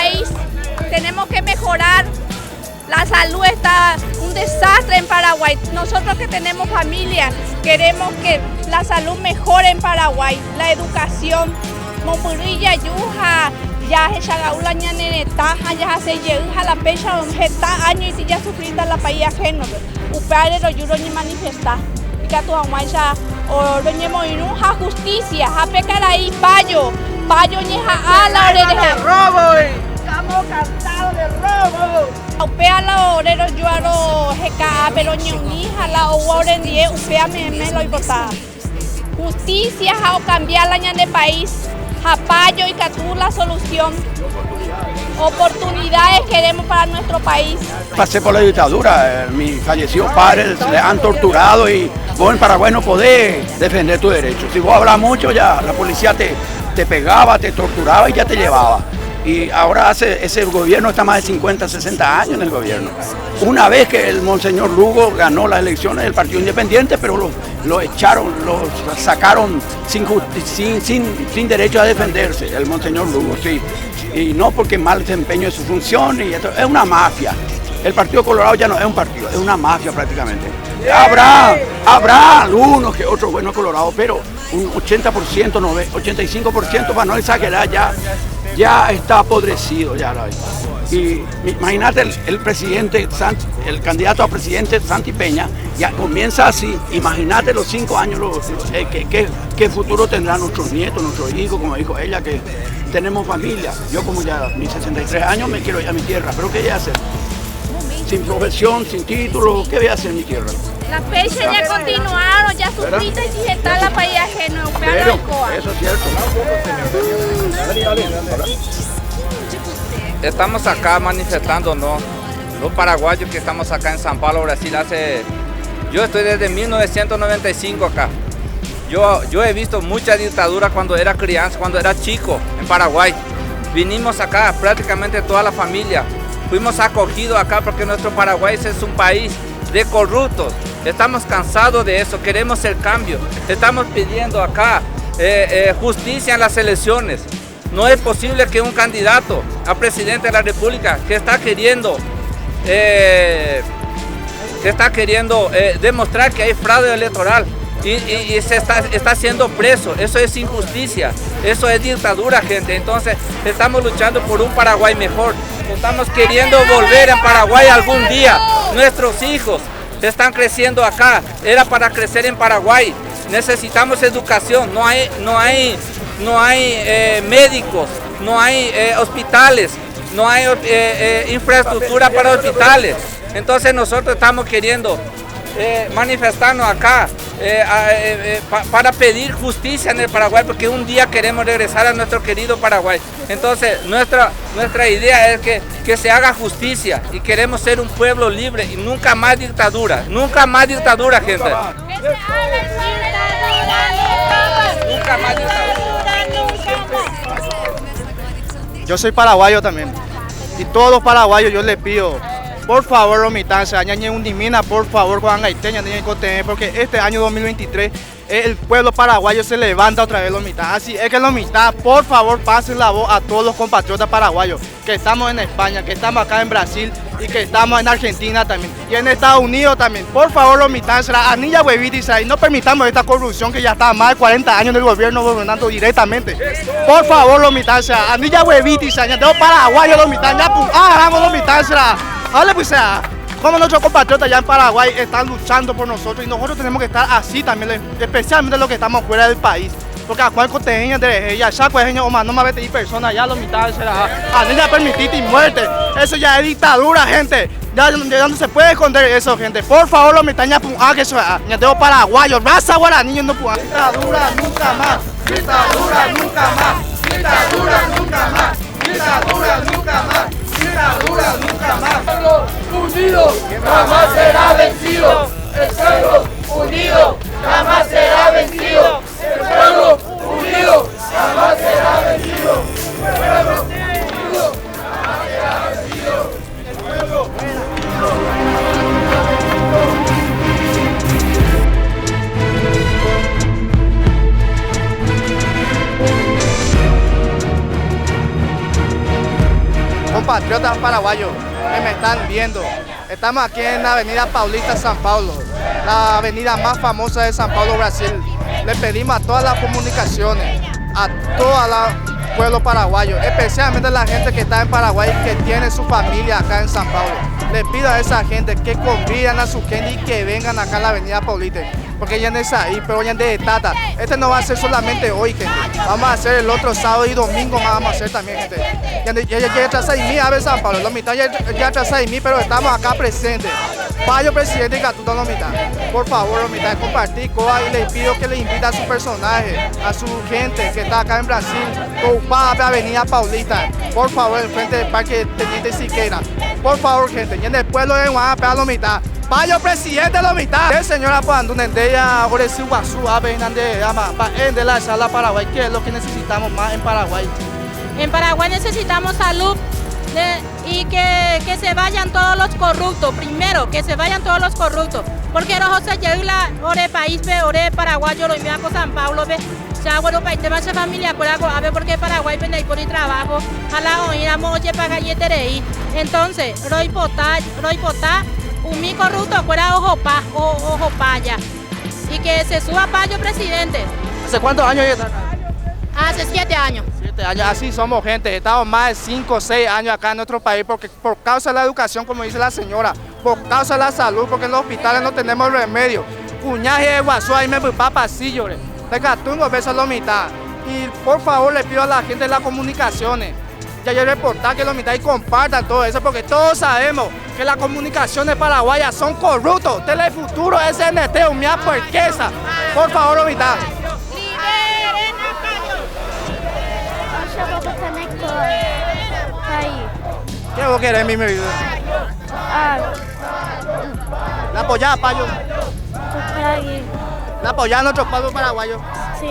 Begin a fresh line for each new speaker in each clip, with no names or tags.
país tenemos que mejorar. La salud está un desastre en Paraguay. Nosotros que tenemos familia queremos que la salud mejore en Paraguay. La educación, Mompurilla, Yuja, ya se chagaula ñanenetaja, ya se llega la pecha, está año y si ya sufrida la país ajeno. Upare lo yuro ni manifesta. Y que tu aguaya o lo ñemo inuja justicia, a pecar ahí payo ñeja a la oreja.
Estamos cansados de robo.
Upea la orero yuaro jeca pero ñonija la oren die upea me lo ibota. Justicia o cambiar la ñan de país. Japayo y Catú la solución. Oportunidades queremos para nuestro país.
Pasé por la dictadura, mi fallecido padre le han torturado y vos en Paraguay no podés defender tus derechos. Si vos hablas mucho ya la policía te pegaba, te torturaba y ya te llevaba. Y ahora ese gobierno está más de 50, 60 años en el gobierno. Una vez que el monseñor Lugo ganó las elecciones del Partido Independiente, pero lo echaron, lo sacaron sin derecho a defenderse, el monseñor Lugo, sí. Y no porque mal desempeño de su función, y esto, es una mafia. El Partido Colorado ya no es un partido, es una mafia prácticamente. Habrá algunos que otros buenos colorados, pero un 80%, 85% para no exagerar ya está apodrecido ya. Y imagínate el presidente, el candidato a presidente Santi Peña, ya comienza así. Imagínate los 5 años, qué futuro tendrán nuestros nietos, nuestros hijos, como dijo ella, que tenemos familia. Yo como ya mis 63 años me quiero ir a mi tierra, pero ¿qué voy a hacer? Sin profesión, sin título, ¿qué voy a hacer en mi tierra?
Las fechas ya continuaron, ya sufriste y si está la país ajeno,
pero eso es cierto.
Estamos acá manifestándonos, los paraguayos que estamos acá en San Pablo, Brasil, yo estoy desde 1995 acá. Yo he visto mucha dictadura cuando era crianza, cuando era chico en Paraguay. Vinimos acá prácticamente toda la familia. Fuimos acogidos acá porque nuestro Paraguay es un país de corruptos. Estamos cansados de eso, queremos el cambio. Estamos pidiendo acá justicia en las elecciones. No es posible que un candidato a presidente de la República que está queriendo demostrar que hay fraude electoral y se está siendo preso. Eso es injusticia, eso es dictadura, gente. Entonces estamos luchando por un Paraguay mejor. Estamos queriendo volver en Paraguay algún día. Nuestros hijos están creciendo acá, era para crecer en Paraguay. Necesitamos educación, no hay médicos, no hay hospitales, no hay infraestructura para hospitales. Entonces nosotros estamos queriendo manifestarnos acá para pedir justicia en el Paraguay, porque un día queremos regresar a nuestro querido Paraguay. Entonces nuestra idea es que se haga justicia y queremos ser un pueblo libre y nunca más dictadura, gente. Nunca más dictadura.
Yo soy paraguayo también. Y todos los paraguayos yo les pido, por favor, Romitancia, añañe un dimina, por favor, Juan Gaiteña, porque este año 2023 el pueblo paraguayo se levanta otra vez, Romitancia. Así es que Romitancia, por favor, pasen la voz a todos los compatriotas paraguayos, que estamos en España, que estamos acá en Brasil y que estamos en Argentina también, y en Estados Unidos también. Por favor, Romitancia, la anilla huevita, y no permitamos esta corrupción que ya está más de 40 años en el gobierno gobernando directamente. Por favor, Romitancia, anilla huevita, ya tengo paraguayos, Romitancia, vamos, Romitancia. Ahora pues como nuestros compatriotas allá en Paraguay están luchando por nosotros y nosotros tenemos que estar así también, especialmente los que estamos fuera del país. Porque a cuál coteña de ella, ya coteña o más, no me vete personas ya, los mitades a niña permitida y muerte. Eso ya es dictadura, gente. Ya no se puede esconder eso, gente. Por favor, los mitades que eso ya tengo paraguayos, raza guaraní, no puedo. Dictadura nunca más, dictadura nunca más, dictadura nunca más, dictadura nunca más. Dictadura nunca más.
El pueblo unido jamás será vencido. El pueblo unido jamás será vencido. El pueblo unido jamás será vencido. El pueblo unido jamás será vencido. El pueblo unido.
compatriotas paraguayos que me están viendo. Estamos aquí en la avenida Paulista, San Pablo, la avenida más famosa de San Pablo, Brasil. Le pedimos a todas las comunicaciones, a todo el pueblo paraguayo, especialmente a la gente que está en Paraguay, que tiene su familia acá en San Pablo. Le pido a esa gente que convidan a su gente y que vengan acá a la avenida Paulista, porque ya no es ahí, pero ya de Tata. Este no va a ser solamente hoy, gente. Vamos a hacer el otro sábado y domingo más vamos a hacer también, gente. Ya atrás de mí, a ver San Pablo, la mitad ya atrás de mí, pero estamos acá presentes. Payo presidente y Gatuto la mitad. Por favor, la mitad, compartir cosas y les pido que le invite a su personaje, a su gente que está acá en Brasil, ocupada la avenida Paulista. Por favor, enfrente del Parque Teniente Siqueira. Por favor, gente, y en el pueblo de Guanajuato, la mitad. Payo presidente la mitad. El señor Apuandunendeya, Oresi Guazú, Abe Hernández, de la sala Paraguay, que es lo que necesitamos más en Paraguay.
En Paraguay necesitamos salud y que se vayan todos los corruptos. Primero, que se vayan todos los corruptos. Porque no se lleva ore país, ore paraguayo, lo envía con San Pablo, ya bueno, para tema de familia, a ver porque Paraguay viene ahí por el trabajo, a la oíamos, oye, para galletereí. Entonces, roipotá, un corrupto fuera ojo paya. Y que se suba Payo presidente.
¿Hace cuántos años ya está?
Hace 7 años.
7 años, así somos gente, estamos más de 5 o 6 años acá en nuestro país porque por causa de la educación, como dice la señora, por causa de la salud, porque en los hospitales no tenemos remedio. Cuñaje de Guazú, ahí me voy para pasillo, de Catungo, beso la mitad. Y por favor le pido a la gente de las comunicaciones, ya hay reportaje que la mitad y compartan todo eso, porque todos sabemos que las comunicaciones paraguayas son corruptos. Telefuturo, SNT, humilla puerquesa. Por favor, la mitad. ¿Qué vos querés, mi vida? ¿La apoyás, Payo? ¿La apoyás a nuestros pueblos paraguayos?
Sí.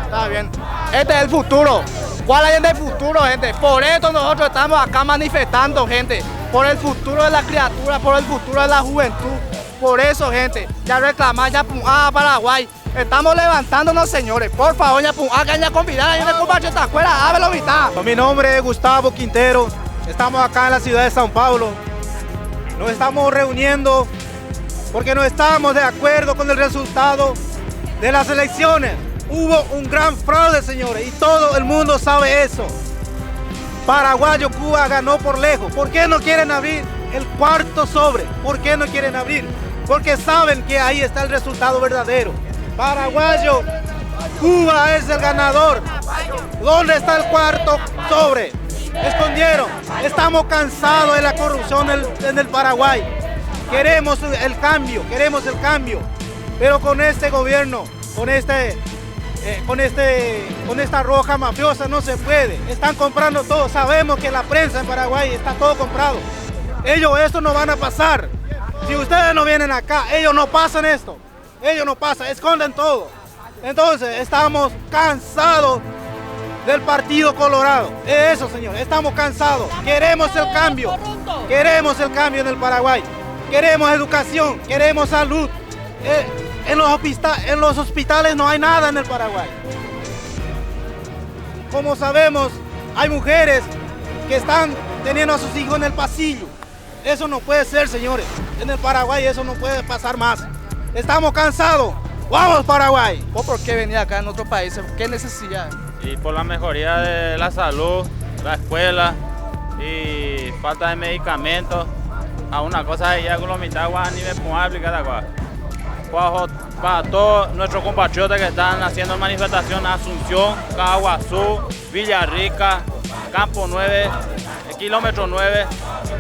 Está bien. Este es el futuro. ¿Cuál hay en el futuro, gente? Por esto nosotros estamos acá manifestando, gente. Por el futuro de la criatura, por el futuro de la juventud. Por eso, gente, ya reclamar, ya Paraguay. Estamos levantándonos, señores. Por favor, ya convidar a la compañía de escuela, hábelo mitad.
Mi nombre es Gustavo Quintero. Estamos acá en la ciudad de San Pablo. Nos estamos reuniendo porque no estamos de acuerdo con el resultado de las elecciones. Hubo un gran fraude, señores, y todo el mundo sabe eso. Paraguayo, Cuba ganó por lejos. ¿Por qué no quieren abrir el cuarto sobre? ¿Por qué no quieren abrir? Porque saben que ahí está el resultado verdadero. Paraguayo, Cuba es el ganador. ¿Dónde está el cuarto sobre? Escondieron. Estamos cansados de la corrupción en el Paraguay. Queremos el cambio, pero con este gobierno, con esta roja mafiosa no se puede. Están comprando todo. Sabemos que la prensa en Paraguay está todo comprado. Ellos esto no van a pasar. Si ustedes no vienen acá, ellos no pasan esto. Ellos no pasan, esconden todo. Entonces estamos cansados del Partido Colorado. Eso, señores, estamos cansados. Queremos el cambio. Queremos el cambio en el Paraguay. Queremos educación, queremos salud. En los hospitales no hay nada en el Paraguay. Como sabemos, hay mujeres que están teniendo a sus hijos en el pasillo. Eso no puede ser, señores. En el Paraguay eso no puede pasar más. Estamos cansados. ¡Vamos, Paraguay!
¿Vos por qué venir acá en otros países? ¿Qué necesidad?
Y por la mejoría de la salud, la escuela y falta de medicamentos. A una cosa de ya con los mitad ni me puedo aplicar acá. Para todos nuestros compatriotas que están haciendo manifestación, Asunción, Caguazú, Villarrica, Campo 9, kilómetro 9,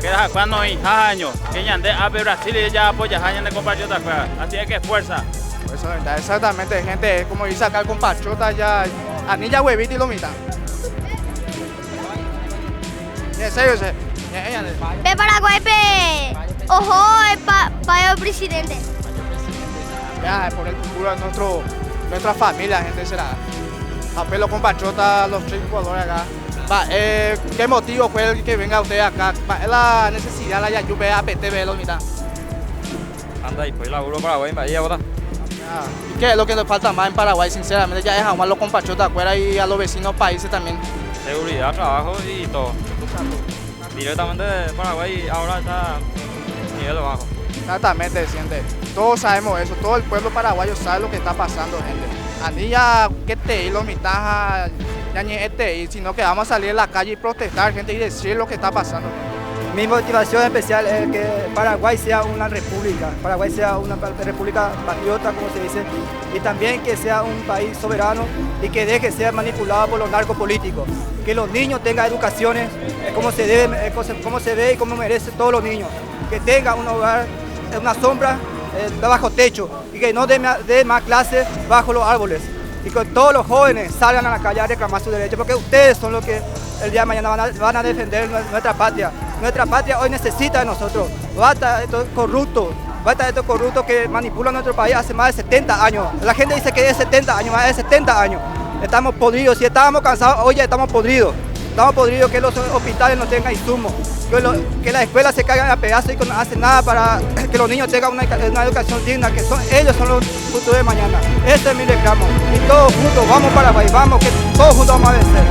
que es cuando hay años, que ya ande a Brasil y ya apoya años de compatriotas. Así es que fuerza.
Eso es verdad, exactamente, gente, como dice acá el compatriota, ya, anilla huevita y lo mitad. En serio,
Pe Paraguay, pe. Ojo, Payo presidente.
Ya, por el futuro de nuestra familia, gente, será. Apelo compatriota, los 3 jugadores acá. ¿Qué motivo fue el que venga usted acá? Es la necesidad, la Yayupe, APTV, los mitad.
Anda, y pues la Euro Paraguay, ahí ahora.
¿Y qué es lo que nos falta más en Paraguay? Sinceramente, ya dejamos a los compatriotas afuera y a los vecinos países también.
Seguridad, trabajo y todo.
directamente de Paraguay y ahora está nivel bajo.
Exactamente, siente. Todos sabemos eso, todo el pueblo paraguayo sabe lo que está pasando, gente. Anilla que te lo mitaja ya ni este, sino que vamos a salir a la calle y protestar, gente, y decir lo que está pasando.
Mi motivación especial es que Paraguay sea una república, Paraguay sea una república patriota, como se dice, y también que sea un país soberano y que deje de ser manipulado por los narcopolíticos. Que los niños tengan educaciones como se debe y como merecen todos los niños. Que tengan un hogar, una sombra bajo techo y que no dé más clases bajo los árboles. Y que todos los jóvenes salgan a la calle a reclamar sus derechos, porque ustedes son los que el día de mañana van a defender nuestra patria. Nuestra patria hoy necesita de nosotros. Basta de estos corruptos que manipulan nuestro país hace más de 70 años. La gente dice que es 70 años, más de 70 años. Estamos podridos, si estábamos cansados, hoy ya estamos podridos. Estamos podridos que los hospitales no tengan insumos, que las escuelas se caigan a pedazos y que no hacen nada para que los niños tengan una educación digna, que ellos son los futuros de mañana. Ese es mi reclamo. Y todos juntos, vamos para Paraguay, vamos, que todos juntos vamos a vencer.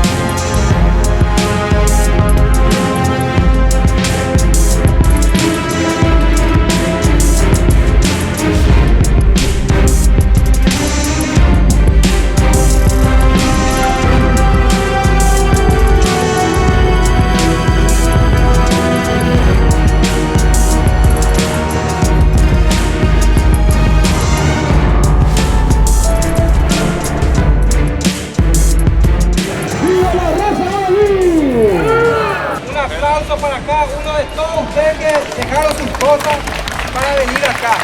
Para acá, uno de todos ustedes que dejaron sus cosas para venir acá.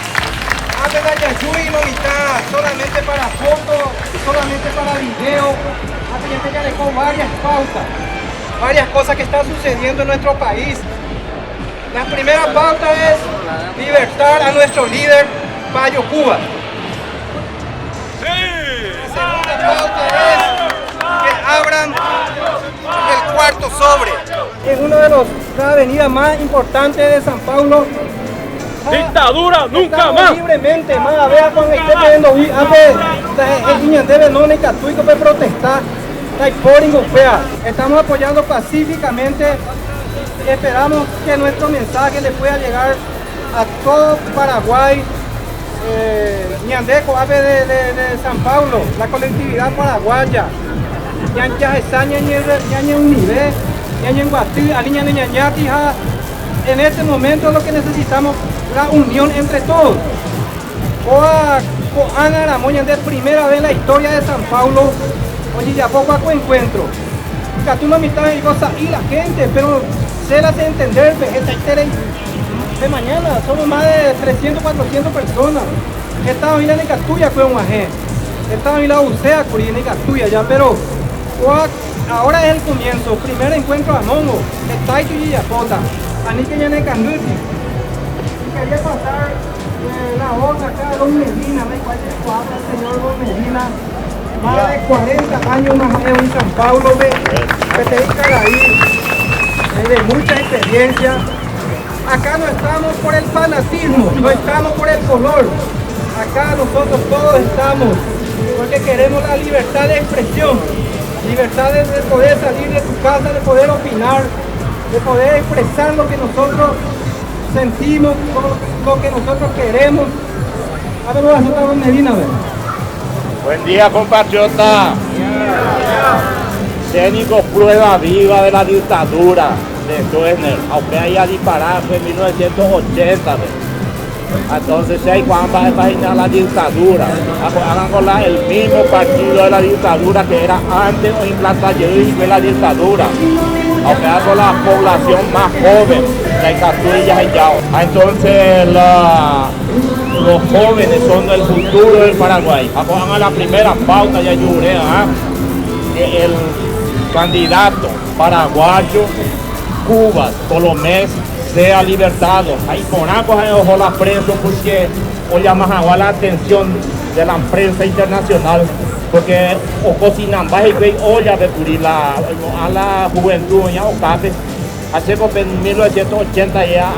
Antes de Yayuy no mitad, solamente para fotos, solamente para video. Antes ya dejó varias pautas, varias cosas que están sucediendo en nuestro país. La primera pauta es libertar a nuestro líder, Payo Cuba. La segunda pauta es que abran el cuarto sobre. Es uno de las avenidas más importantes de San Paulo.
¡Dictadura nunca más!
Libremente, más vea cuando esté pidiendo antes el niño debe no necatuico para protestar. Estamos apoyando pacíficamente. Esperamos que nuestro mensaje le pueda llegar a todo Paraguay. Ñandeco, ave de San Paulo, la colectividad paraguaya. En este momento lo que necesitamos es la unión entre todos. Primera vez en la historia de San Paulo, oye, ya poco a encuentro. Catuno mitad y la gente, pero se las entender, de mañana somos más de 300, 400 personas. Esta vila en Catuya fue un ajé. Esta vila usea en Catuya ya, pero ahora es el comienzo. Primer encuentro a Mongo, está y Yapota. Ani que ya no canduti. Quería pasar la voz acá a Don Medina, me cuenta el señor Don Medina. Más de 40 años más en San Paulo, que te dedican ahí, de mucha experiencia. Acá no estamos por el fanatismo, no estamos por el color. Acá nosotros todos estamos porque queremos la libertad de expresión, libertad de poder salir de tu casa, de poder opinar, de poder expresar lo que nosotros sentimos, lo que nosotros queremos. A ver, vamos a Medina, a ver.
Buen día, compatriota. Técnico prueba viva de la dictadura de Stroessner, aunque haya disparado en 1980. Entonces, si hay Juan va a imaginar la dictadura, hagan con el mismo partido de la dictadura que era antes o implantación de la dictadura, aunque hagan con la población más joven, la Catuilla y Yao. Entonces, los jóvenes son el futuro del Paraguay. Hagan la primera pauta ya Yurea, el candidato paraguayo Cuba, Colomés, sea libertado. Ahí Monaco dejó la prensa porque hoy llama la atención de la prensa internacional porque o cocinan bajo y olla de cubrir a la juventud ya o café. Hace en 1980 ya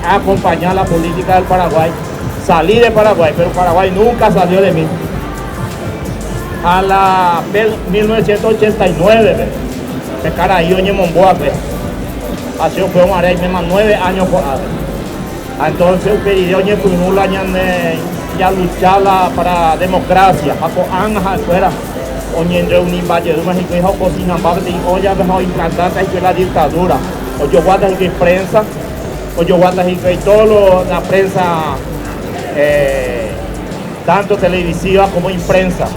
a acompañar la política del Paraguay. Salí de Paraguay, pero Paraguay nunca salió de mí. A la 1989, se cara ahí Oñe Momboa, así fue un área de 9 años por área. Entonces, pedido que fuimos ya lucharla para democracia, a anja afuera, oyendo un invade de México y cocina, o ya dejó implantar la dictadura, o yo guarda que prensa, o yo guarda que toda la prensa, tanto televisiva como imprensa,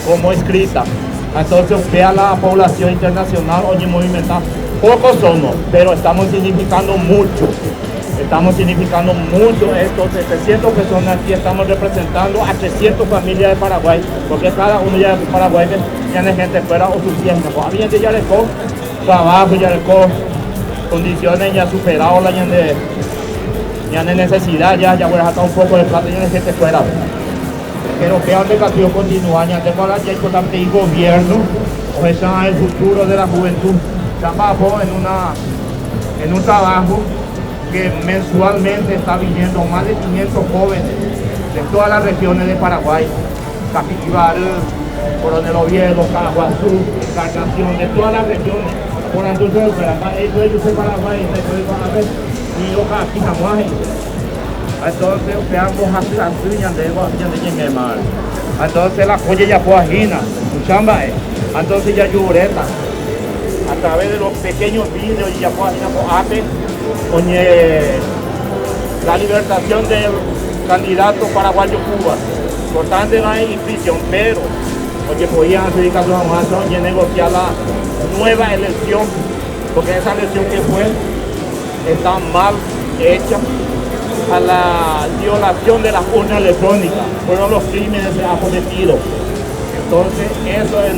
como escrita. Entonces, vea la población internacional, oye, movimentar. Pocos somos, pero estamos significando mucho. Estamos significando mucho estos 700 personas aquí, estamos representando a 300 familias de Paraguay, porque cada uno ya de Paraguay tiene gente fuera o sus tiempos. Había de Yarecó, trabajo, Yarecó, condiciones ya superadas, ya de necesidad, ya voy a sacar un poco de plata, ya de gente fuera. Pero que la educación continúa, ya tengo la importante el gobierno, o sea, el futuro de la juventud, trabajo en un trabajo que mensualmente está viniendo más de 500 jóvenes de todas las regiones de Paraguay, Capichibar, Coronel Oviedo, Caguazú, Carcación, de todas las regiones. Por entonces, yo soy Paraguay, y yo aquí estamos ahí. Entonces, veamos así las uñas de Ñeñemar. Entonces, la colla ya fue ajena, chamba, entonces ya lloreta. A través de los pequeños vídeos y ya fue ajena por APE, la libertación del candidato paraguayo Cuba. Importante no hay inscripción, pero porque podían hacer caso a Amazon y negociar la nueva elección, porque esa elección que fue está mal hecha, a la violación de las urnas electrónicas, fueron los crímenes que se han cometido. Entonces eso es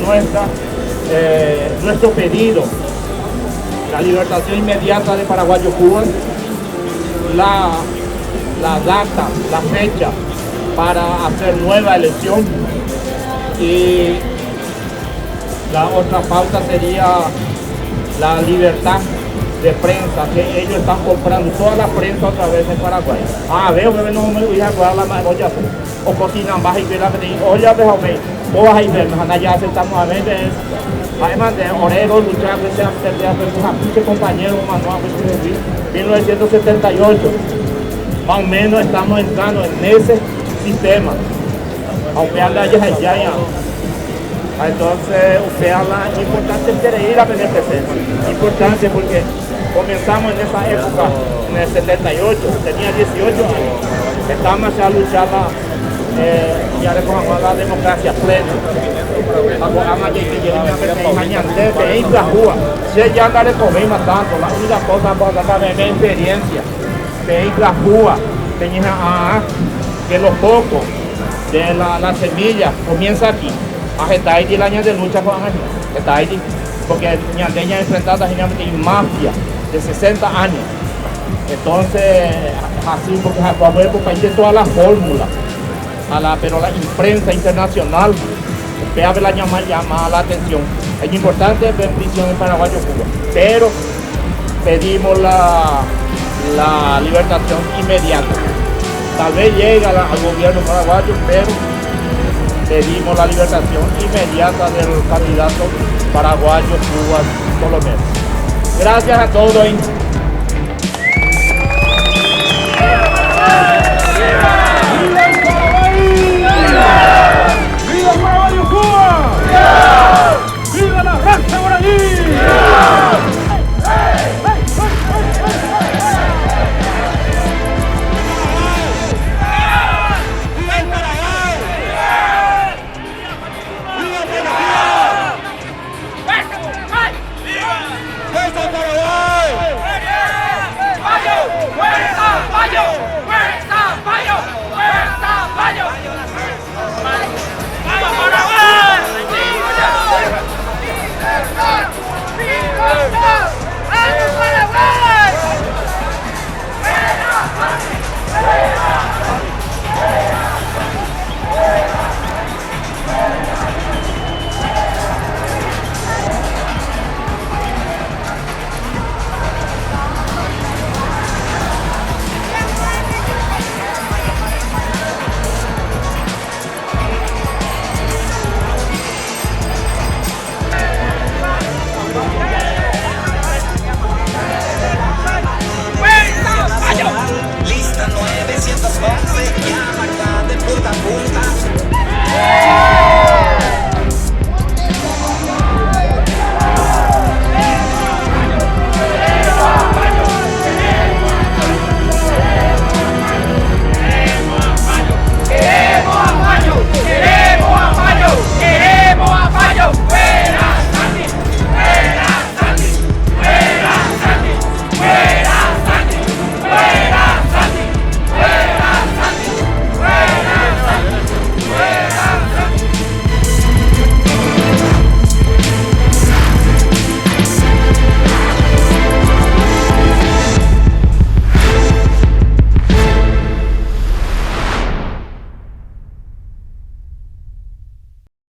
nuestro pedido, la libertación inmediata de paraguayo Cuba, la data, la fecha para hacer nueva elección, y la otra pauta sería la libertad de prensa, que ellos están comprando toda la prensa otra vez en Paraguay. Veo que no me voy a jugar la mayoría, o cocinan baja y verá que te digo, oye, veo que vos vas a ir, ya aceptamos a veces, además de Orego, luchar, que sea sus compañeros, Manuel, 1978, más o menos estamos entrando en ese sistema, aunque anda ya. Entonces, usted habla, es importante ir a tener presente, importante porque comenzamos en esa época, en el 78, tenía 18 años, estamos a luchar ya recogemos la democracia plena. Si ya no recogemos tanto, la única cosa para dar mi experiencia, que los pocos de la semilla comienza aquí. Está ahí el año de lucha con está ahí, porque Ñandeña enfrentada a mafia de 60 años. Entonces, así, porque hay de todas las fórmulas, pero la imprensa internacional llama la atención. Es importante ver prisión en paraguayo Cuba, pero pedimos la libertación inmediata. Tal vez llega al gobierno paraguayo, pero pedimos la libertación inmediata del candidato paraguayo Cuba Colomero. Gracias a todos.
¡Viva el paraguayo Cuba! ¡Viva la raza guaraní! ¡Fuerza Paraguay! ¡Fuerza Paraguay!